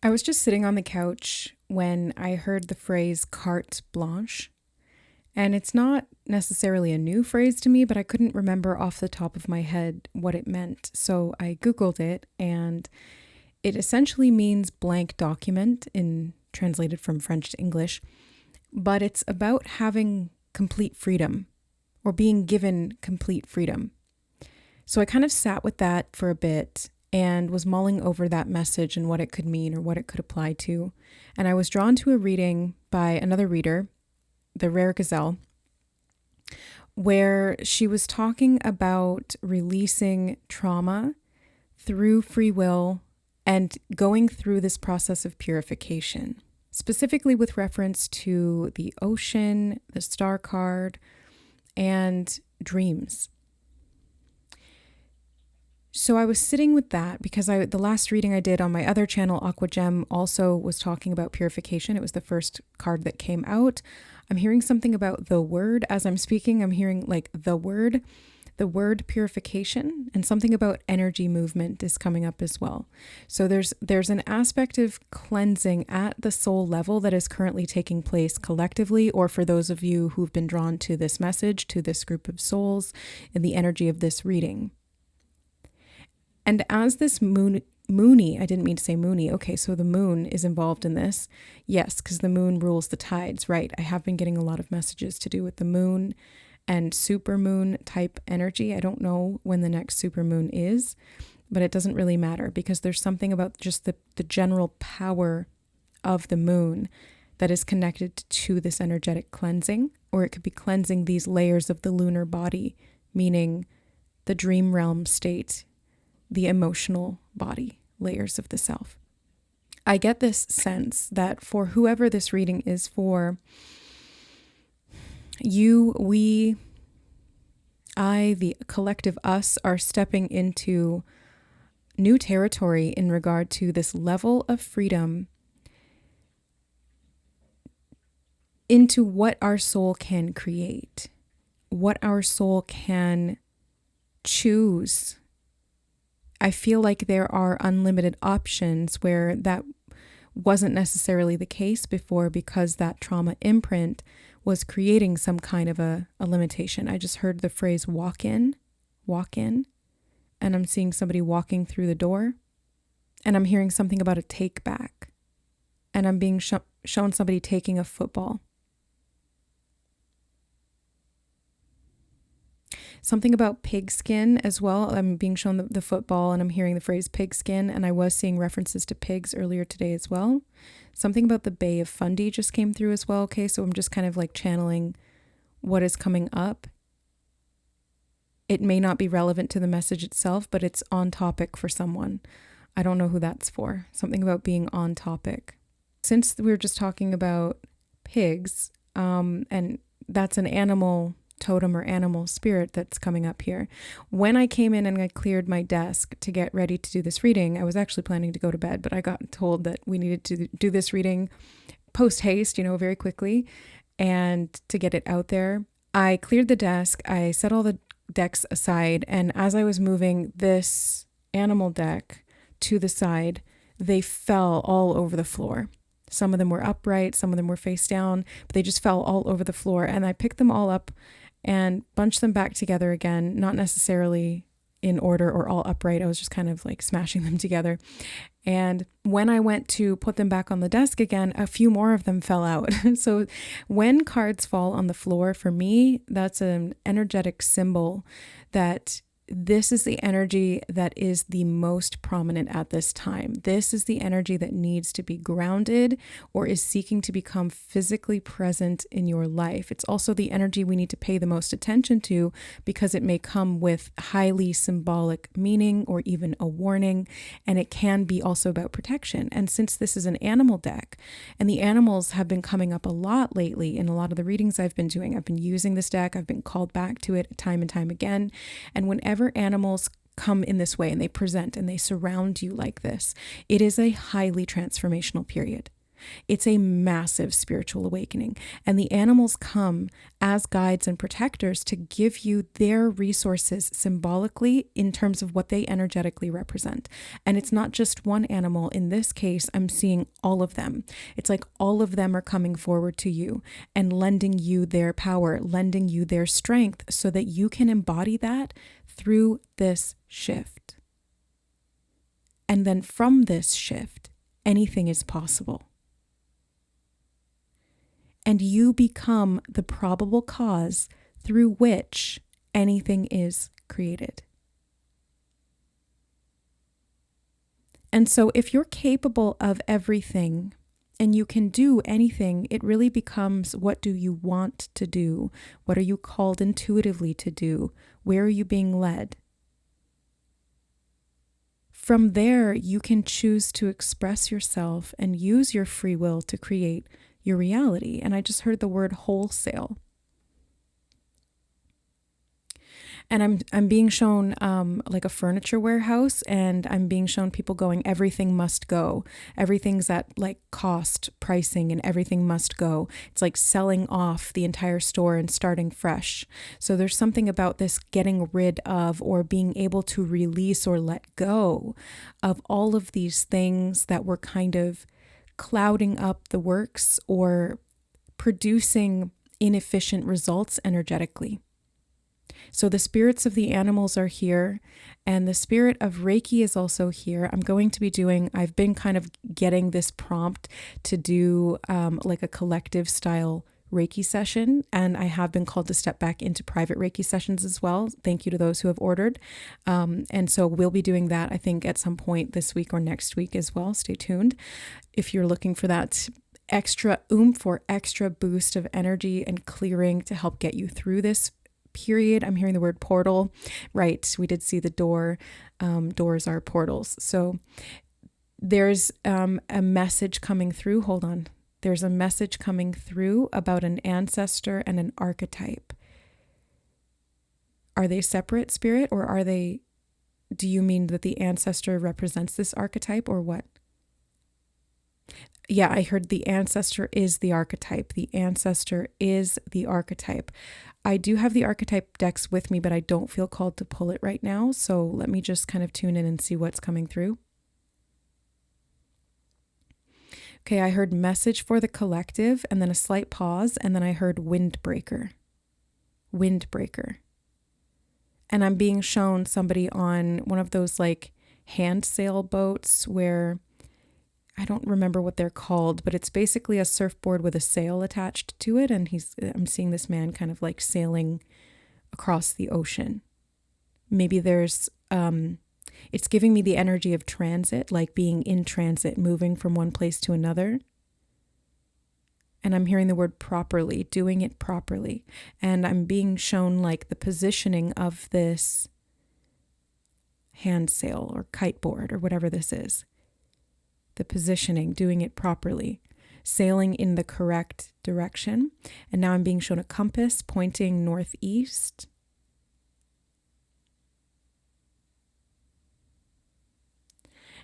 I was just sitting on the couch when I heard the phrase carte blanche. And it's not necessarily a new phrase to me, but I couldn't remember off the top of my head what it meant. So I Googled it, and it essentially means blank document in translated from French to English, but it's about having complete freedom or being given complete freedom. So I kind of sat with that for a bit and was mulling over that message and what it could mean or what it could apply to. And I was drawn to a reading by another reader, the Rare Gazelle, where she was talking about releasing trauma through free will and going through this process of purification, specifically with reference to the ocean, the star card, and dreams. So I was sitting with that because the last reading I did on my other channel, Aqua Gem, also was talking about purification. It was the first card that came out. I'm hearing something about the word as I'm speaking. I'm hearing like the word purification, and something about energy movement is coming up as well. So there's an aspect of cleansing at the soul level that is currently taking place collectively, or for those of you who've been drawn to this message, to this group of souls in the energy of this reading. And as this Moony, I didn't mean to say Moony. Okay, so the moon is involved in this. Yes, because the moon rules the tides, right? I have been getting a lot of messages to do with the moon and supermoon type energy. I don't know when the next supermoon is, but it doesn't really matter because there's something about just the general power of the moon that is connected to this energetic cleansing, or it could be cleansing these layers of the lunar body, meaning the dream realm state, the emotional body, layers of the self. I get this sense that for whoever this reading is for, you, we, I, the collective us, are stepping into new territory in regard to this level of freedom into what our soul can create, what our soul can choose. I feel like there are unlimited options where that wasn't necessarily the case before because that trauma imprint was creating some kind of a limitation. I just heard the phrase walk in, and I'm seeing somebody walking through the door, and I'm hearing something about a take back, and I'm being shown somebody taking a football. Something about pigskin as well. I'm being shown the football, and I'm hearing the phrase pigskin, and I was seeing references to pigs earlier today as well. Something about the Bay of Fundy just came through as well. Okay, so I'm just kind of like channeling what is coming up. It may not be relevant to the message itself, but it's on topic for someone. I don't know who that's for. Something about being on topic. Since we were just talking about pigs, and that's an animal totem or animal spirit that's coming up here. When I came in and I cleared my desk to get ready to do this reading, I was actually planning to go to bed, but I got told that we needed to do this reading post haste, very quickly, and to get it out there. I cleared the desk, I set all the decks aside, and as I was moving this animal deck to the side, they fell all over the floor. Some of them were upright, some of them were face down, but they just fell all over the floor, and I picked them all up and bunched them back together again, not necessarily in order or all upright. I was just kind of like smashing them together. And when I went to put them back on the desk again, a few more of them fell out. So when cards fall on the floor, for me, that's an energetic symbol that this is the energy that is the most prominent at this time. This is the energy that needs to be grounded or is seeking to become physically present in your life. It's also the energy we need to pay the most attention to because it may come with highly symbolic meaning or even a warning, and it can be also about protection. And since this is an animal deck, and the animals have been coming up a lot lately in a lot of the readings I've been doing, I've been using this deck, I've been called back to it time and time again, and whenever animals come in this way and they present and they surround you like this, it is a highly transformational period. It's a massive spiritual awakening. And the animals come as guides and protectors to give you their resources symbolically in terms of what they energetically represent. And it's not just one animal. In this case, I'm seeing all of them. It's like all of them are coming forward to you and lending you their power, lending you their strength so that you can embody that through this shift. And then from this shift, anything is possible. And you become the probable cause through which anything is created. And so if you're capable of everything and you can do anything, it really becomes, what do you want to do? What are you called intuitively to do? Where are you being led? From there, you can choose to express yourself and use your free will to create your reality. And I just heard the word wholesale. And I'm being shown like a furniture warehouse, and I'm being shown people going, everything must go. Everything's at like cost pricing and everything must go. It's like selling off the entire store and starting fresh. So there's something about this getting rid of or being able to release or let go of all of these things that were kind of clouding up the works or producing inefficient results energetically. So the spirits of the animals are here, and the spirit of Reiki is also here. I've been kind of getting this prompt to do like a collective style Reiki session, and I have been called to step back into private Reiki sessions as well. Thank you to those who have ordered. And so we'll be doing that, I think, at some point this week or next week as well. Stay tuned if you're looking for that extra oomph or extra boost of energy and clearing to help get you through this period. I'm hearing the word portal. Right. We did see the door. Doors are portals. So there's a message coming through. Hold on. There's a message coming through about an ancestor and an archetype. Are they separate, spirit, or do you mean that the ancestor represents this archetype, or what? Yeah, I heard the ancestor is the archetype. The ancestor is the archetype. I do have the archetype decks with me, but I don't feel called to pull it right now. So let me just kind of tune in and see what's coming through. Okay, I heard message for the collective, and then a slight pause, and then I heard windbreaker. Windbreaker. And I'm being shown somebody on one of those like hand sail boats where I don't remember what they're called, but it's basically a surfboard with a sail attached to it. And I'm seeing this man kind of like sailing across the ocean. Maybe there's, it's giving me the energy of transit, like being in transit, moving from one place to another. And I'm hearing the word properly, doing it properly. And I'm being shown like the positioning of this hand sail or kiteboard or whatever this is. The positioning, doing it properly, sailing in the correct direction. And now I'm being shown a compass pointing northeast.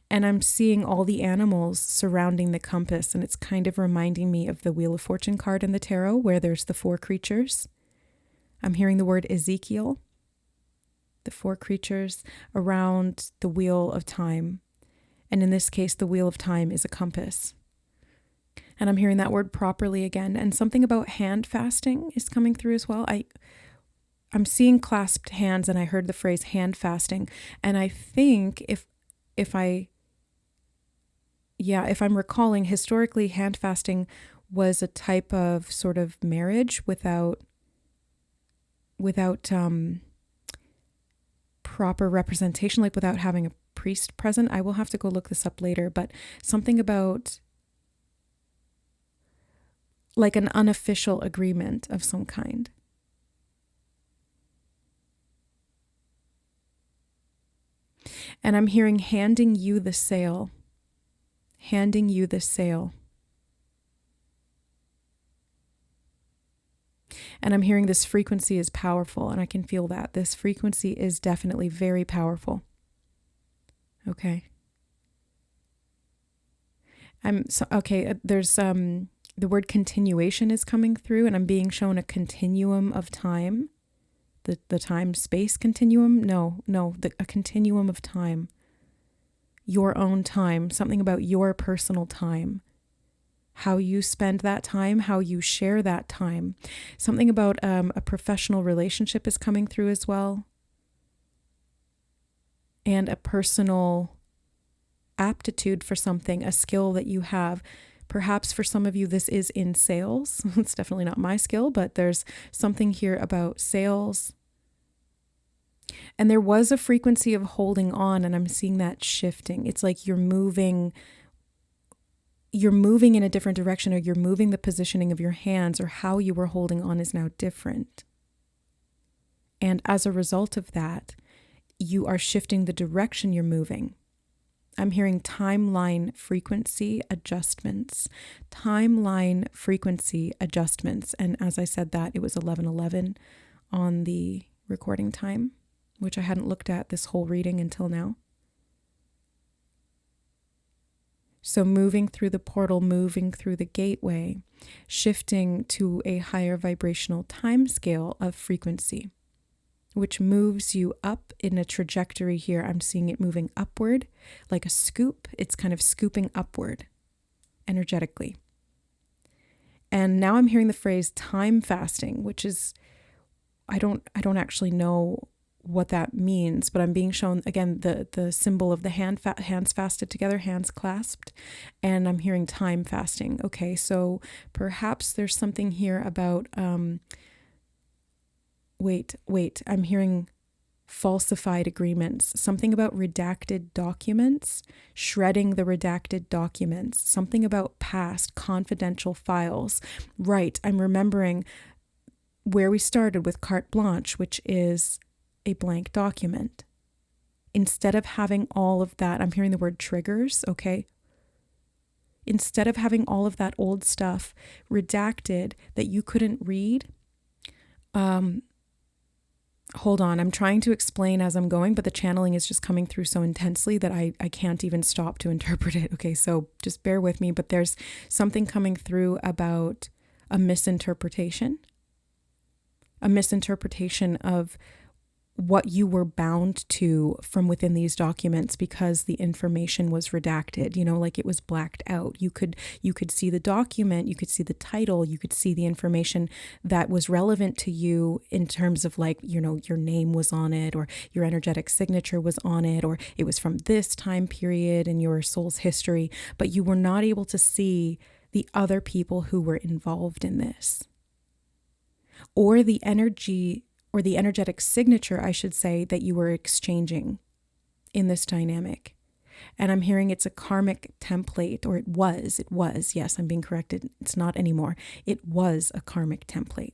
And I'm seeing all the animals surrounding the compass, and it's kind of reminding me of the Wheel of Fortune card in the tarot where there's the 4 creatures. I'm hearing the word Ezekiel, the 4 creatures around the Wheel of Time. And in this case, the Wheel of Time is a compass. And I'm hearing that word properly again. And something about hand fasting is coming through as well. I'm seeing clasped hands, and I heard the phrase hand fasting. And I think if I'm recalling, historically, hand fasting was a type of sort of marriage without proper representation, like without having a priest present. I will have to go look this up later, but something about like an unofficial agreement of some kind. And I'm hearing handing you the sail. Handing you the sail. And I'm hearing this frequency is powerful, and I can feel that. This frequency is definitely very powerful. Okay. There's the word continuation is coming through, and I'm being shown a continuum of time. The time space continuum. A continuum of time. Your own time, something about your personal time. How you spend that time, how you share that time. Something about a professional relationship is coming through as well. And a personal aptitude for something, a skill that you have. Perhaps for some of you, this is in sales. It's definitely not my skill, but there's something here about sales. And there was a frequency of holding on, and I'm seeing that shifting. It's like you're moving in a different direction, or you're moving the positioning of your hands, or how you were holding on is now different. And as a result of that, you are shifting the direction you're moving. I'm hearing timeline frequency adjustments. Timeline frequency adjustments. And as I said that, it was 11:11 on the recording time, which I hadn't looked at this whole reading until now. So moving through the portal, moving through the gateway, shifting to a higher vibrational time scale of frequency, which moves you up in a trajectory here. I'm seeing it moving upward like a scoop. It's kind of scooping upward energetically. And now I'm hearing the phrase time fasting, which is, I don't actually know what that means, but I'm being shown again the symbol of the hands fasted together, hands clasped, and I'm hearing time fasting. Okay, so perhaps there's something here about I'm hearing falsified agreements, something about redacted documents, shredding the redacted documents, something about past confidential files. Right, I'm remembering where we started with Carte Blanche, which is a blank document. Instead of having all of that, I'm hearing the word triggers, okay? Instead of having all of that old stuff redacted that you couldn't read, hold on, I'm trying to explain as I'm going, but the channeling is just coming through so intensely that I can't even stop to interpret it. Okay, so just bear with me, but there's something coming through about a misinterpretation of what you were bound to from within these documents because the information was redacted, like it was blacked out. You could see the document, you could see the title, you could see the information that was relevant to you in terms of your name was on it, or your energetic signature was on it, or it was from this time period in your soul's history, but you were not able to see the other people who were involved in this, or the energy or the energetic signature, I should say, that you were exchanging in this dynamic. And I'm hearing it's a karmic template, or it was, yes, I'm being corrected. It's not anymore. It was a karmic template.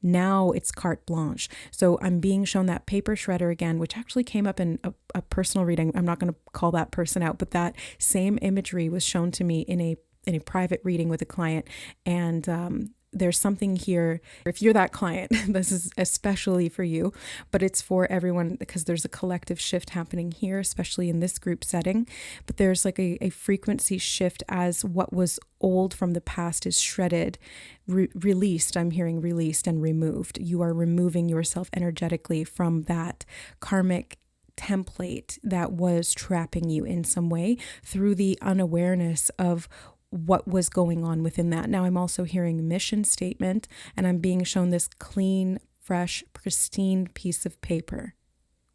Now it's Carte Blanche. So I'm being shown that paper shredder again, which actually came up in a personal reading. I'm not going to call that person out, but that same imagery was shown to me in a private reading with a client. And there's something here. If you're that client, this is especially for you, but it's for everyone because there's a collective shift happening here, especially in this group setting. But there's like a frequency shift as what was old from the past is shredded, released. I'm hearing released and removed. You are removing yourself energetically from that karmic template that was trapping you in some way through the unawareness of what was going on within that. Now I'm also hearing mission statement, and I'm being shown this clean, fresh, pristine piece of paper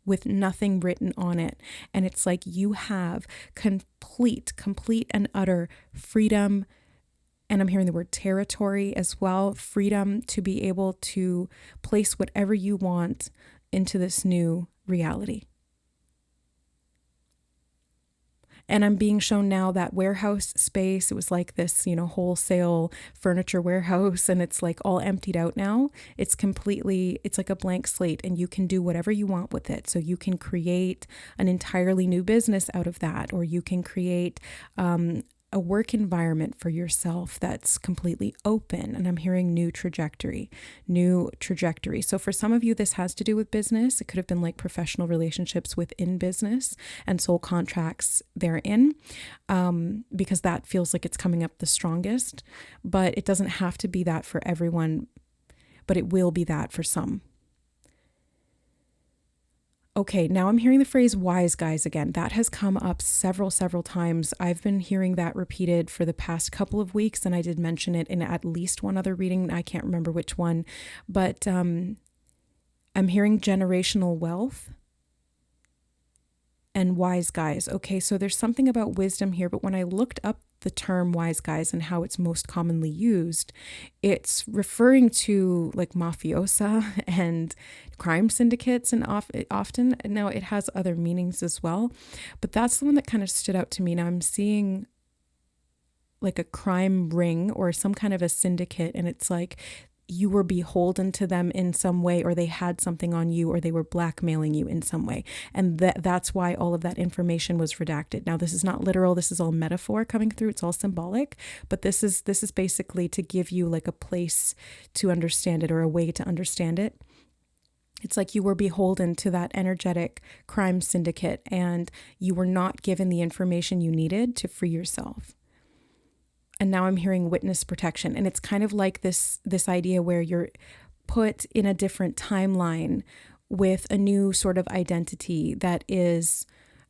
with nothing written on it. And it's like you have complete and utter freedom. And I'm hearing the word territory as well, freedom to be able to place whatever you want into this new reality. And I'm being shown now that warehouse space. It was like this, wholesale furniture warehouse, and it's like all emptied out now. It's like a blank slate, and you can do whatever you want with it. So you can create an entirely new business out of that, or you can create a work environment for yourself that's completely open. And I'm hearing new trajectory. So for some of you, this has to do with business. It could have been like professional relationships within business and soul contracts therein, because that feels like it's coming up the strongest. But it doesn't have to be that for everyone, but it will be that for some. Okay, now I'm hearing the phrase wise guys again. That has come up several times. I've been hearing that repeated for the past couple of weeks, and I did mention it in at least one other reading. I can't remember which one, but I'm hearing generational wealth and wise guys. Okay, so there's something about wisdom here, but when I looked up the term wise guys and how it's most commonly used, it's referring to like mafiosa and crime syndicates, and often, now it has other meanings as well, but that's the one that kind of stood out to me. Now I'm seeing like a crime ring or some kind of a syndicate, and it's like you were beholden to them in some way, or they had something on you, or they were blackmailing you in some way. And that's why all of that information was redacted. Now, this is not literal. This is all metaphor coming through. It's all symbolic, but this is basically to give you like a place to understand it, or a way to understand it. It's like you were beholden to that energetic crime syndicate, and you were not given the information you needed to free yourself. And now I'm hearing witness protection. And it's kind of like this idea where you're put in a different timeline with a new sort of identity that is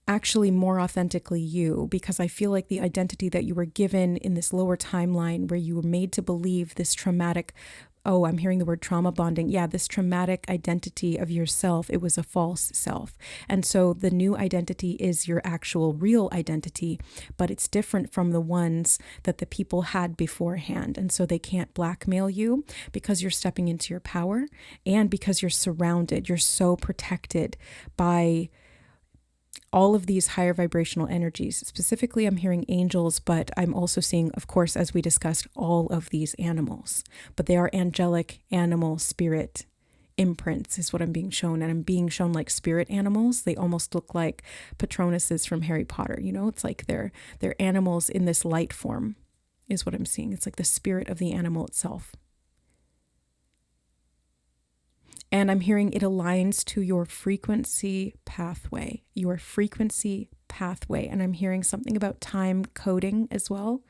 actually more authentically you, because I feel like the identity that you were given in this lower timeline, where you were made to believe this traumatic, I'm hearing the word trauma bonding. Yeah, this traumatic identity of yourself, it was a false self. And so the new identity is your actual real identity, but it's different from the ones that the people had beforehand. And so they can't blackmail you because you're stepping into your power, and because you're surrounded, you're so protected by all of these higher vibrational energies. Specifically, I'm hearing angels, but I'm also seeing, of course, as we discussed, all of these animals. But they are angelic animal spirit imprints is what I'm being shown. And I'm being shown like spirit animals. They almost look like Patronuses from Harry Potter. You know, it's like they're animals in this light form is what I'm seeing. It's like the spirit of the animal itself. And I'm hearing it aligns to your frequency pathway, And I'm hearing something about time coding as well,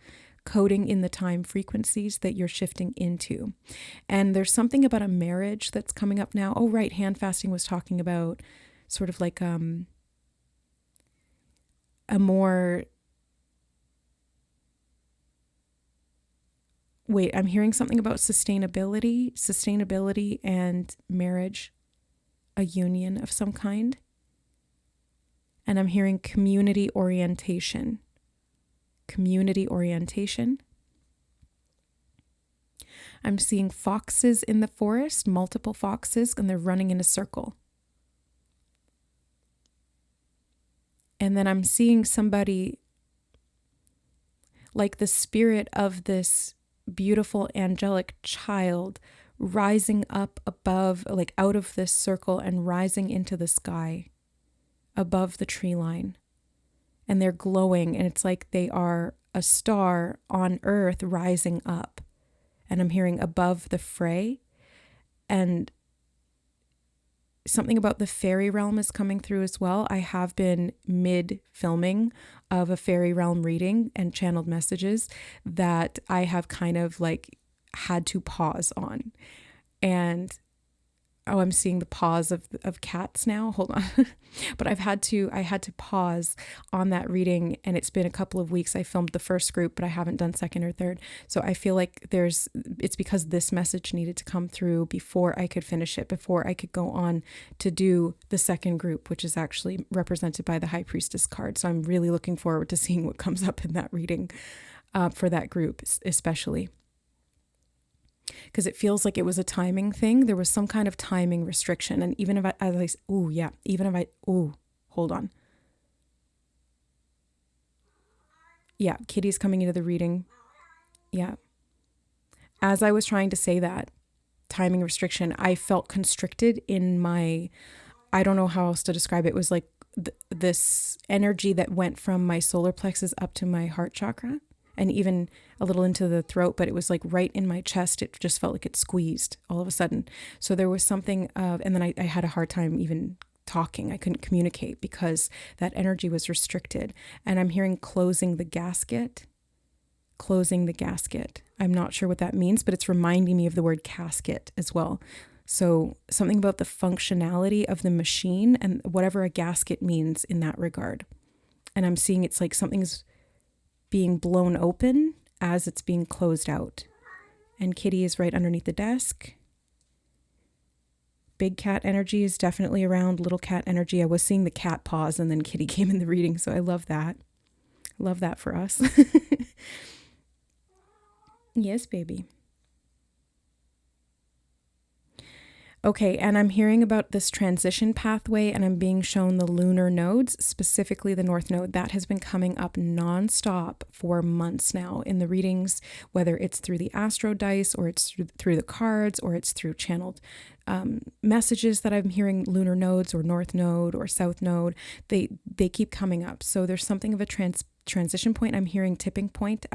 coding in the time frequencies that you're shifting into. And there's something about a marriage that's coming up now. Oh, right. Hand fasting was talking about sort of like a more... Wait, I'm hearing something about sustainability and marriage, a union of some kind. And I'm hearing community orientation. I'm seeing foxes in the forest, multiple foxes, and they're running in a circle. And then I'm seeing somebody like the spirit of this beautiful angelic child rising up above, like out of this circle, and rising into the sky above the tree line. And they're glowing, and it's like they are a star on earth rising up. And I'm hearing above the fray, and something about the fairy realm is coming through as well. I have been mid-filming of a fairy realm reading and channeled messages that I have kind of like had to pause on. And I'm seeing the pause of cats now. Hold on. But I had to pause on that reading, and it's been a couple of weeks. I filmed the first group, but I haven't done second or third. So I feel like it's because this message needed to come through before I could finish it, before I could go on to do the second group, which is actually represented by the High Priestess card. So I'm really looking forward to seeing what comes up in that reading for that group, especially. Because it feels like it was a timing thing. There was some kind of timing restriction. And even if hold on. Yeah, Kitty's coming into the reading. Yeah. As I was trying to say that, timing restriction, I felt constricted in my, I don't know how else to describe it. It was like this energy that went from my solar plexus up to my heart chakra. and even a little into the throat, but it was like right in my chest. It just felt like it squeezed all of a sudden. So there was something of, and then I had a hard time even talking. I couldn't communicate because that energy was restricted. And I'm hearing closing the gasket. Closing the gasket. I'm not sure what that means, but it's reminding me of the word casket as well. So something about the functionality of the machine and whatever a gasket means in that regard. And I'm seeing it's like something's being blown open as it's being closed out. And Kitty is right underneath the desk. Big cat energy is definitely around. Little cat energy. I was seeing the cat paws and then Kitty came in the reading. So I love that. Love that for us. Yes, baby. Okay, and I'm hearing about this transition pathway, and I'm being shown the lunar nodes, specifically the North Node. That has been coming up nonstop for months now in the readings, whether it's through the astro dice, or it's through the cards, or it's through channeled messages that I'm hearing. Lunar nodes, or North Node, or South Node, they keep coming up. So there's something of a transition point. I'm hearing tipping point,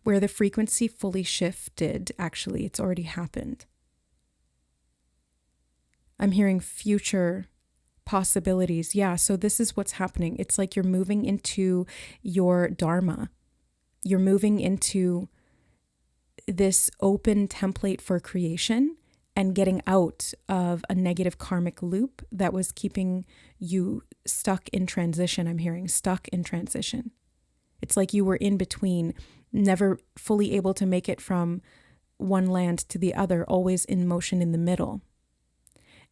where the frequency fully shifted. Actually, it's already happened. I'm hearing future possibilities. Yeah, so this is what's happening. It's like you're moving into your dharma. You're moving into this open template for creation and getting out of a negative karmic loop that was keeping you stuck in transition. I'm hearing stuck in transition. It's like you were in between, never fully able to make it from one land to the other, always in motion in the middle.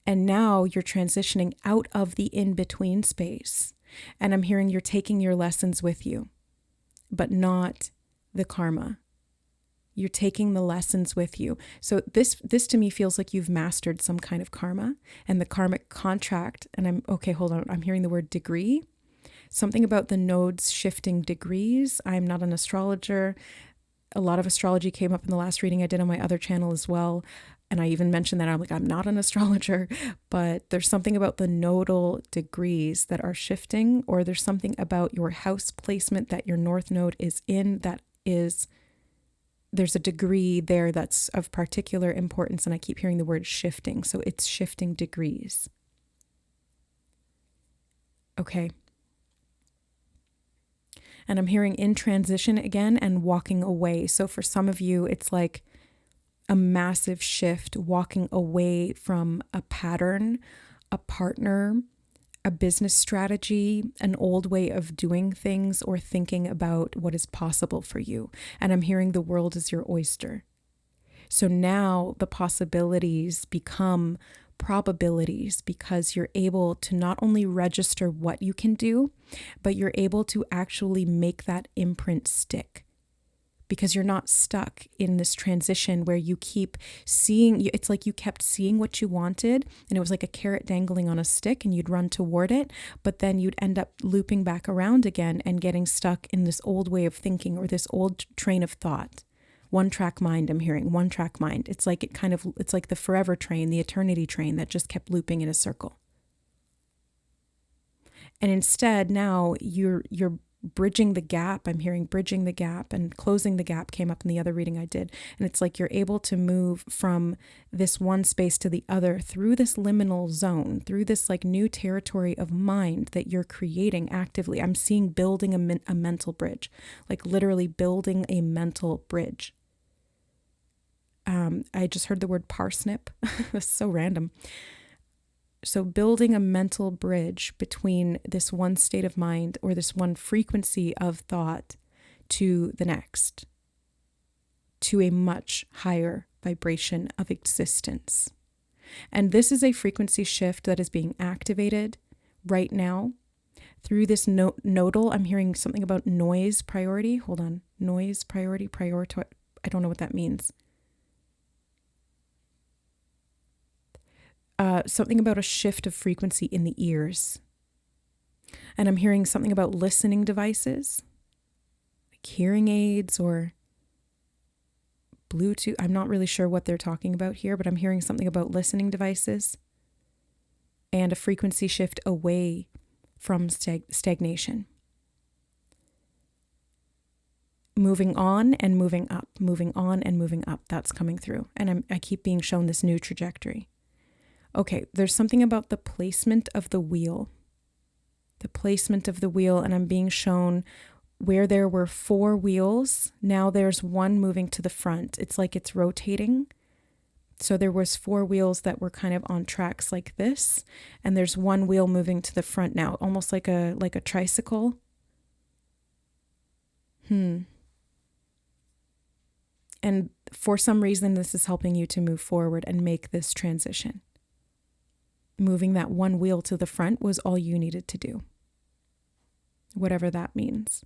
And now you're transitioning out of the in-between space. And I'm hearing you're taking your lessons with you, but not the karma. You're taking the lessons with you. So this to me feels like you've mastered some kind of karma and the karmic contract. And I'm hearing the word degree. Something about the nodes shifting degrees. I'm not an astrologer. A lot of astrology came up in the last reading I did on my other channel as well. And I even mentioned that I'm not an astrologer, but there's something about the nodal degrees that are shifting, or there's something about your house placement that your North Node is in there's a degree there that's of particular importance. And I keep hearing the word shifting. So it's shifting degrees. Okay. And I'm hearing in transition again and walking away. So for some of you, it's like a massive shift, walking away from a pattern, a partner, a business strategy, an old way of doing things or thinking about what is possible for you. And I'm hearing the world is your oyster. So now the possibilities become probabilities because you're able to not only register what you can do, but you're able to actually make that imprint stick. Because you're not stuck in this transition where you keep seeing, it's like you kept seeing what you wanted and it was like a carrot dangling on a stick and you'd run toward it, but then you'd end up looping back around again and getting stuck in this old way of thinking or this old train of thought. One track mind, I'm hearing, one track mind. It's like it's like the forever train, the eternity train that just kept looping in a circle. And instead now you're bridging the gap. I'm hearing bridging the gap, and closing the gap came up in the other reading I did. And it's like you're able to move from this one space to the other through this liminal zone, through this like new territory of mind that you're creating actively. I'm seeing building a mental bridge, like literally building a mental bridge. I just heard the word parsnip. That's so random. So building a mental bridge between this one state of mind or this one frequency of thought to the next, to a much higher vibration of existence. And this is a frequency shift that is being activated right now through this nodal. I'm hearing something about noise priority. Hold on. Noise priority. I don't know what that means. Something about a shift of frequency in the ears. And I'm hearing something about listening devices, like hearing aids or Bluetooth. I'm not really sure what they're talking about here, but I'm hearing something about listening devices and a frequency shift away from stagnation. moving on and moving up, moving on and moving up. That's coming through. And I keep being shown this new trajectory. Okay, there's something about the placement of the wheel. The placement of the wheel, and I'm being shown where there were 4 wheels, now there's one moving to the front. It's like it's rotating. So there was 4 wheels that were kind of on tracks like this, and there's one wheel moving to the front now, almost like a tricycle. And for some reason, this is helping you to move forward and make this transition. Moving that one wheel to the front was all you needed to do, whatever that means.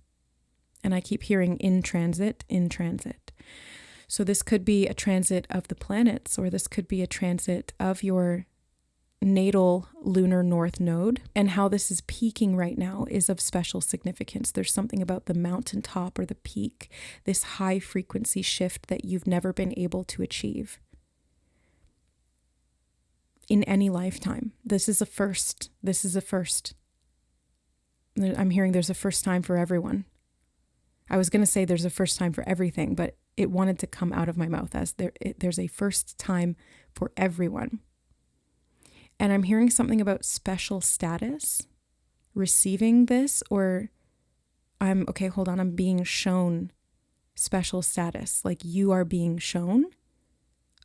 And I keep hearing in transit, in transit. So this could be a transit of the planets, or this could be a transit of your natal lunar north node. And how this is peaking right now is of special significance. There's something about the mountaintop or the peak, this high frequency shift that you've never been able to achieve in any lifetime. This is a first. This is a first. I'm hearing there's a first time for everyone. I was going to say there's a first time for everything, but it wanted to come out of my mouth as there's a first time for everyone. And I'm hearing something about special status, receiving this, or I'm being shown special status, like you are being shown.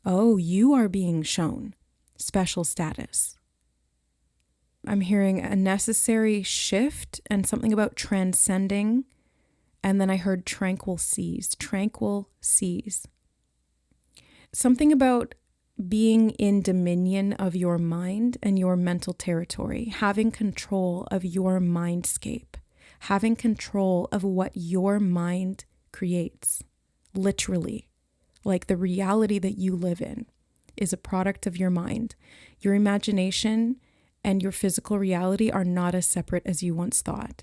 Oh, you are being shown special status. I'm hearing a necessary shift and something about transcending. And then I heard tranquil seas. Something about being in dominion of your mind and your mental territory, having control of your mindscape, having control of what your mind creates, literally. Like the reality that you live in is a product of your mind. Your imagination and your physical reality are not as separate as you once thought.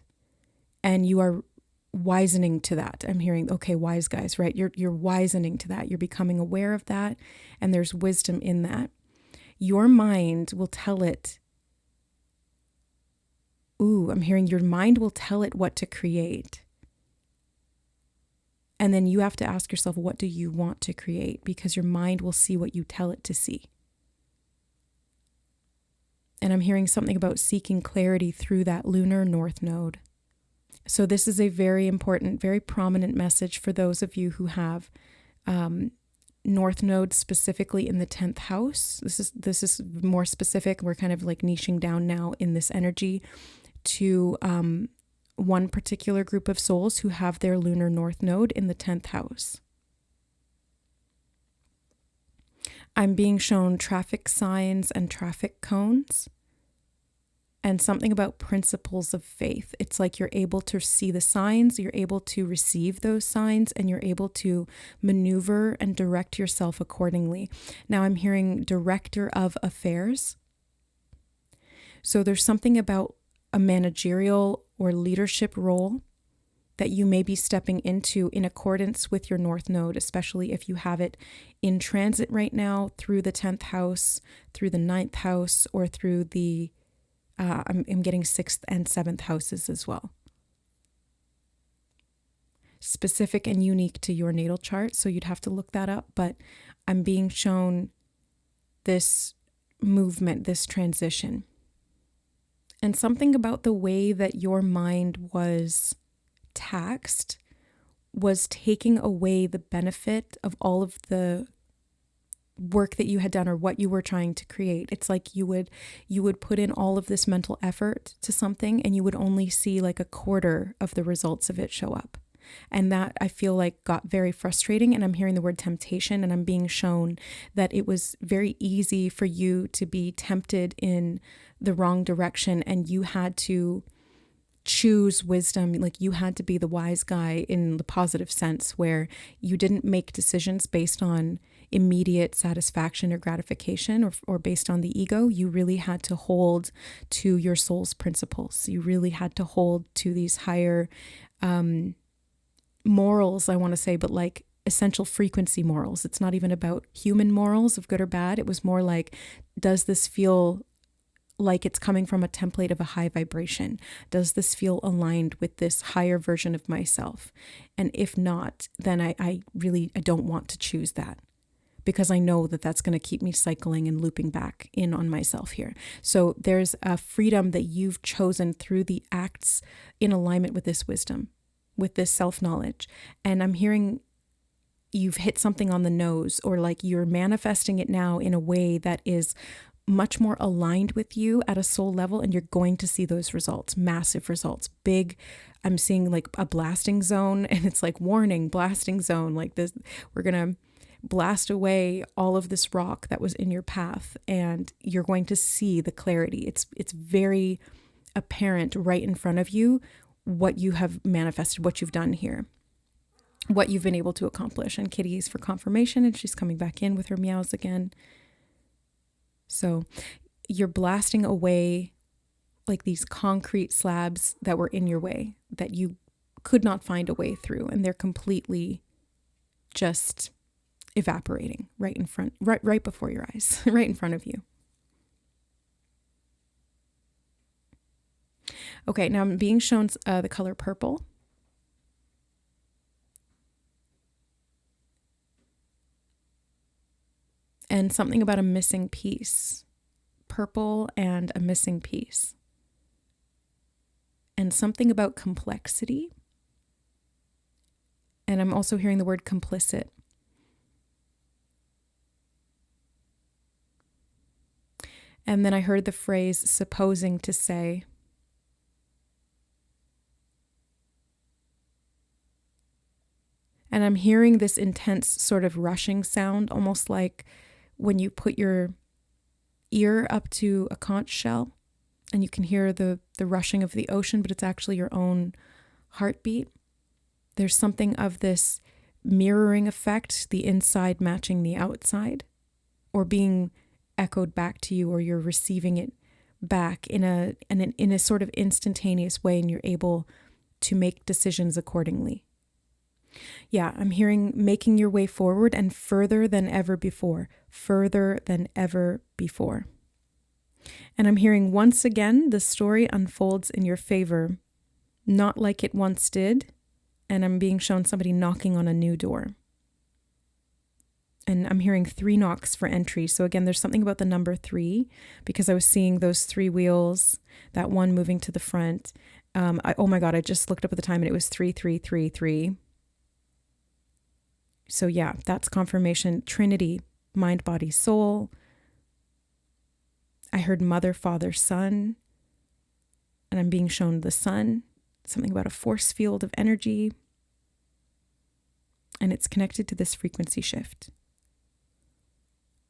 And you are wisening to that. I'm hearing, okay, wise guys, right? You're wisening to that. You're becoming aware of that. And there's wisdom in that. Your mind will tell it. I'm hearing your mind will tell it what to create. And then you have to ask yourself, what do you want to create? Because your mind will see what you tell it to see. And I'm hearing something about seeking clarity through that lunar north node. So this is a very important, very prominent message for those of you who have North Node specifically in the 10th house. This is more specific. We're kind of like niching down now in this energy to one particular group of souls who have their lunar North Node in the 10th house. I'm being shown traffic signs and traffic cones. And something about principles of faith. It's like you're able to see the signs, you're able to receive those signs, and you're able to maneuver and direct yourself accordingly. Now I'm hearing director of affairs. So there's something about a managerial or leadership role that you may be stepping into in accordance with your North Node, especially if you have it in transit right now through the 10th house, through the 9th house, or through the I'm getting 6th and 7th houses as well. Specific and unique to your natal chart, so you'd have to look that up, but I'm being shown this movement, this transition. And something about the way that your mind was taxed was taking away the benefit of all of the work that you had done or what you were trying to create. It's like you would put in all of this mental effort to something and you would only see like a quarter of the results of it show up. And that I feel like got very frustrating, and I'm hearing the word temptation, and I'm being shown that it was very easy for you to be tempted in the wrong direction, and you had to choose wisdom. Like you had to be the wise guy in the positive sense, where you didn't make decisions based on immediate satisfaction or gratification or based on the ego. You really had to hold to your soul's principles. You really had to hold to these higher morals, I want to say, but like essential frequency morals. It's not even about human morals of good or bad. It was more like, does this feel like it's coming from a template of a high vibration? Does this feel aligned with this higher version of myself? And if not, then I don't want to choose that, because I know that that's going to keep me cycling and looping back in on myself here. So there's a freedom that you've chosen through the acts in alignment with this wisdom, with this self-knowledge. And I'm hearing you've hit something on the nose, or like you're manifesting it now in a way that is much more aligned with you at a soul level, and you're going to see those results, massive results, big. I'm seeing like a blasting zone, and it's like, warning, blasting zone, like this, we're going to blast away all of this rock that was in your path, and you're going to see the clarity. It's very apparent right in front of you what you have manifested, what you've done here, what you've been able to accomplish. And Kitty's for confirmation, and she's coming back in with her meows again. So you're blasting away like these concrete slabs that were in your way that you could not find a way through, and they're completely just evaporating right in front, right before your eyes, right in front of you. Okay, now I'm being shown the color purple. And something about a missing piece. Purple and a missing piece. And something about complexity. And I'm also hearing the word complicit. And then I heard the phrase supposing to say. And I'm hearing this intense sort of rushing sound, almost like when you put your ear up to a conch shell and you can hear the rushing of the ocean, but it's actually your own heartbeat. There's something of this mirroring effect, the inside matching the outside, or being echoed back to you, or you're receiving it back in a sort of instantaneous way, and you're able to make decisions accordingly. Yeah, I'm hearing making your way forward and further than ever before, further than ever before. And I'm hearing once again, the story unfolds in your favor, not like it once did. And I'm being shown somebody knocking on a new door. And I'm hearing 3 knocks for entry. So again, there's something about the number 3, because I was seeing those 3 wheels, that one moving to the front. Oh my God, I just looked up at the time and it was 3333. So yeah, that's confirmation. Trinity, mind, body, soul. I heard mother, father, son. And I'm being shown the sun. Something about a force field of energy. And it's connected to this frequency shift.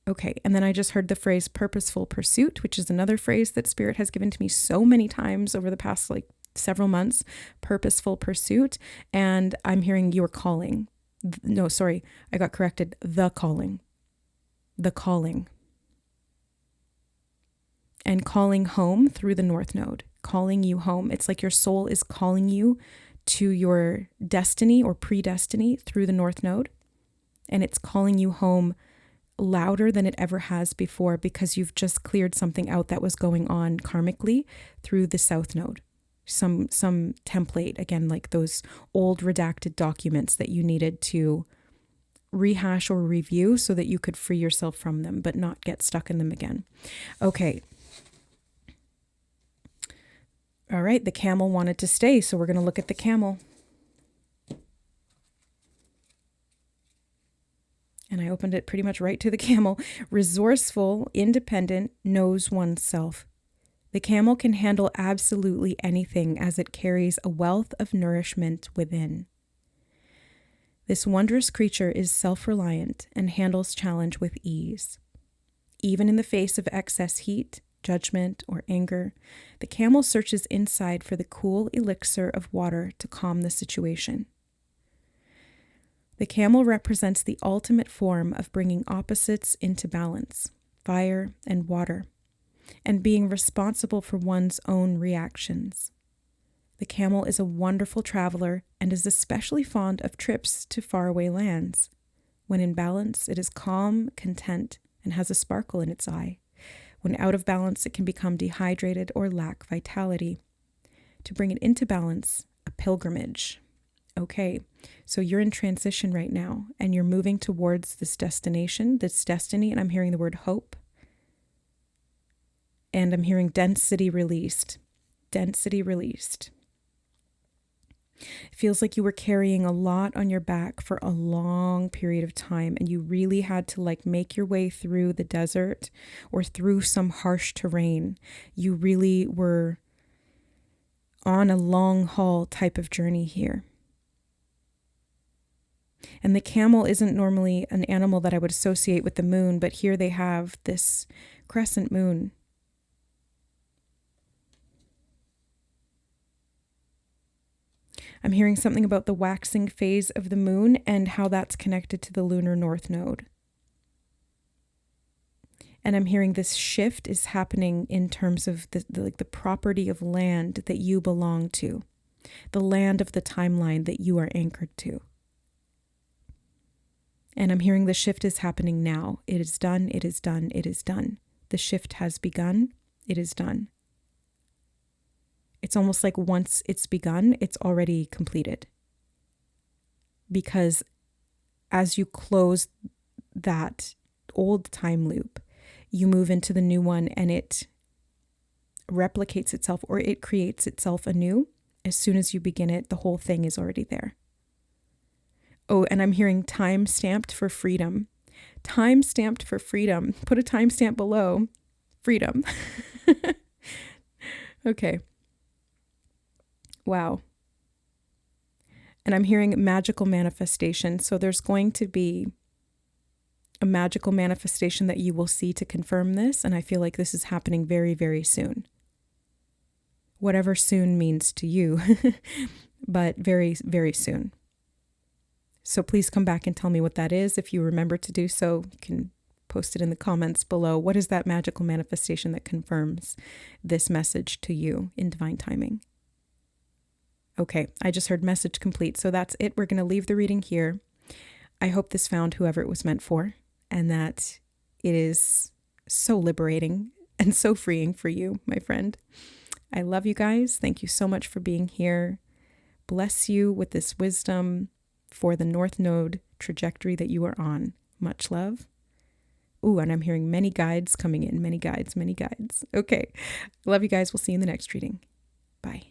Okay, and then I just heard the phrase purposeful pursuit, which is another phrase that Spirit has given to me so many times over the past several months. Purposeful pursuit. And I'm hearing your calling. No, sorry, I got corrected. The calling. The calling. And calling home through the North Node. Calling you home. It's like your soul is calling you to your destiny or predestiny through the North Node. And it's calling you home louder than it ever has before, because you've just cleared something out that was going on karmically through the South Node. Some template, again, like those old redacted documents that you needed to rehash or review so that you could free yourself from them, but not get stuck in them again. Okay. All right, the camel wanted to stay, so we're going to look at the camel. And I opened it pretty much right to the camel. Resourceful, independent, knows oneself. The camel can handle absolutely anything as it carries a wealth of nourishment within. This wondrous creature is self-reliant and handles challenge with ease. Even in the face of excess heat, judgment, or anger, the camel searches inside for the cool elixir of water to calm the situation. The camel represents the ultimate form of bringing opposites into balance, fire and water, and being responsible for one's own reactions. The camel is a wonderful traveler and is especially fond of trips to faraway lands. When in balance, it is calm, content, and has a sparkle in its eye. When out of balance, it can become dehydrated or lack vitality. To bring it into balance, a pilgrimage. Okay, so you're in transition right now and you're moving towards this destination, this destiny, and I'm hearing the word hope. And I'm hearing density released. Density released. It feels like you were carrying a lot on your back for a long period of time and you really had to like make your way through the desert or through some harsh terrain. You really were on a long haul type of journey here. And the camel isn't normally an animal that I would associate with the moon, but here they have this crescent moon. I'm hearing something about the waxing phase of the moon and how that's connected to the lunar north node. And I'm hearing this shift is happening in terms of the property of land that you belong to, the land of the timeline that you are anchored to. And I'm hearing the shift is happening now. It is done, it is done, it is done. The shift has begun, it is done. It's almost like once it's begun, it's already completed. Because as you close that old time loop, you move into the new one and it replicates itself or it creates itself anew. As soon as you begin it, the whole thing is already there. Oh, and I'm hearing time stamped for freedom. Time stamped for freedom. Put a timestamp below. Freedom. Okay. Wow. And I'm hearing magical manifestation. So there's going to be a magical manifestation that you will see to confirm this. And I feel like this is happening very, very soon. Whatever soon means to you, but very, very soon. So please come back and tell me what that is. If you remember to do so, you can post it in the comments below. What is that magical manifestation that confirms this message to you in divine timing? Okay, I just heard message complete. So that's it. We're going to leave the reading here. I hope this found whoever it was meant for and that it is so liberating and so freeing for you, my friend. I love you guys. Thank you so much for being here. Bless you with this wisdom for the North Node trajectory that you are on. Much love. Ooh, and I'm hearing many guides coming in. Many guides, many guides. Okay. Love you guys. We'll see you in the next reading. Bye.